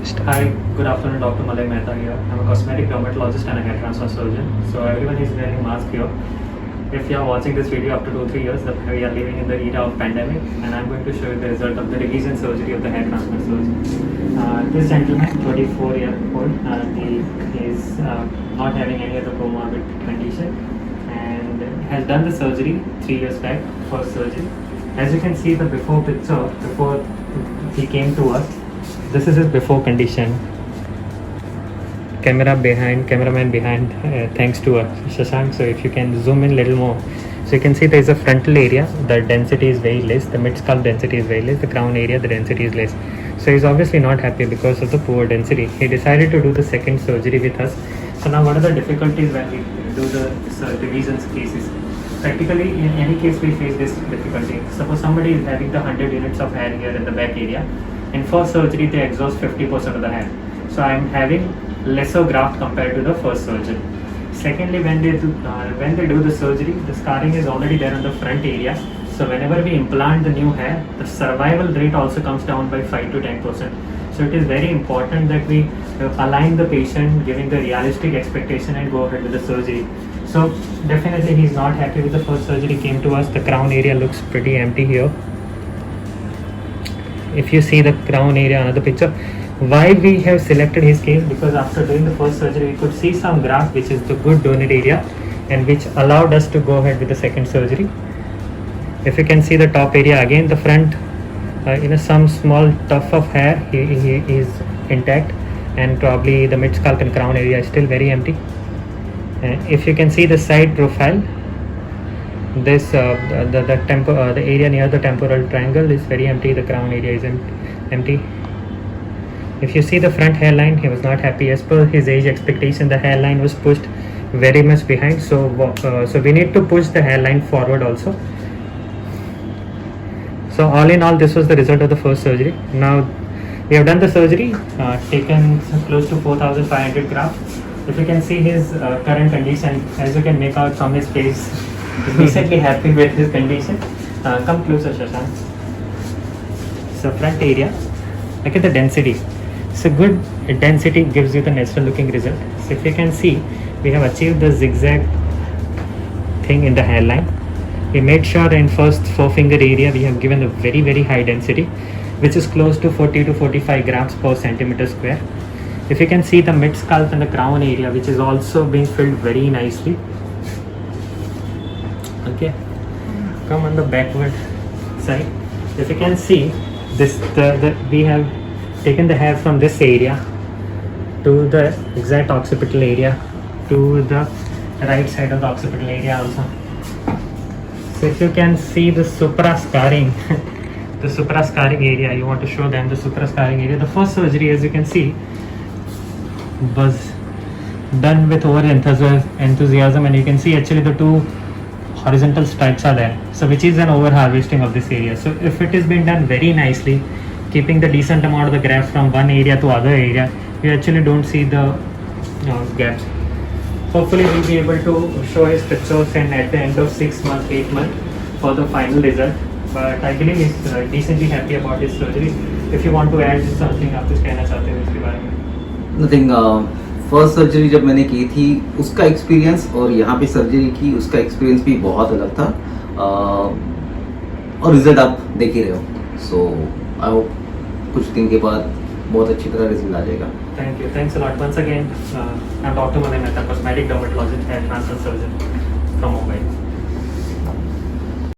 Hi, good afternoon, Dr. Malay Mehta here. I'm a cosmetic dermatologist and a hair transplant surgeon. So everyone is wearing mask here. If you are watching this video after 2-3 years, that we are living in the era of pandemic, and I'm going to show you the result of the revision surgery of the hair transplant surgeon. This gentleman, 24-year-old, he is not having any other comorbid condition, and has done the surgery 3 years back, first surgery. As you can see the before picture, before he came to us, this is his before condition. Cameraman behind, thanks to Shashank. So if you can zoom in a little more, so you can see there is a frontal area, the density is very less, the mid scalp density is very less, the crown area, the density is less. So he's obviously not happy because of the poor density. He decided to do the second surgery with us. So now what are the difficulties when we do the revisions cases? Practically in any case we face this difficulty. Suppose somebody is having the 100 units of hair here in the back area. In first surgery they exhaust 50% of the hair. So I am having lesser graft compared to the first surgery. Secondly, when they do the surgery, the scarring is already there on the front area. So whenever we implant the new hair, the survival rate also comes down by 5 to 10%. So it is very important that we align the patient, giving the realistic expectation, and go ahead with the surgery. So definitely he is not happy with the first surgery. Came to us, the crown area looks pretty empty here. If you see the crown area, another picture. Why we have selected his case? Because after doing the first surgery, we could see some graft, which is the good donor area, and which allowed us to go ahead with the second surgery. If you can see the top area again, the front, some small tuft of hair he is intact, and probably the mid scalp and crown area is still very empty. If you can see the side profile, this the area near the temporal triangle is very empty, the crown area is empty. If you see the front hairline, he was not happy. As per his age expectation, the hairline was pushed very much behind, so we need to push the hairline forward also. So all in all, this was the result of the first surgery. Now we have done the surgery, taken close to 4,500 grafts. If you can see his current condition, as you can make out from his face, he's recently happy with his condition. Come closer, Shashank. So front area, look at the density. So good density gives you the natural looking result. So if you can see, we have achieved the zigzag thing in the hairline. We made sure in first forefinger area we have given a very high density, which is close to 40 to 45 grams per centimeter square. If you can see the mid scalp and the crown area, which is also being filled very nicely. Okay, come on the backward side. If you can see this, we have taken the hair from this area to the exact occipital area, to the right side of the occipital area also. So if you can see the supra scarring, the supra scarring area, you want to show them the supra scarring area. The first surgery, as you can see, was done with over enthusiasm, and you can see actually the two horizontal stripes are there, so which is an over harvesting of this area. So if it is being done very nicely, keeping the decent amount of the graft from one area to other area, you actually don't see the gaps. Hopefully we'll be able to show his pictures and at the end of 6 months, 8 months for the final result. But I believe he's decently happy about his surgery. If you want to add something आप कुछ कहना चाहते हो इसके बारे में? Nothing. First surgery जब मैंने की थी उसका एक्सपीरियंस और यहाँ पे सर्जरी की उसका एक्सपीरियंस भी बहुत अलग था, और रिजल्ट आप देख ही रहे हो. सो आई होप कुछ दिन के बाद बहुत अच्छी तरह रिजल्ट आ जाएगा. Thank you. Thanks a lot. Once again, I'm Dr. Malay Mehta, cosmetic dermatologist and transplant surgeon from Mumbai.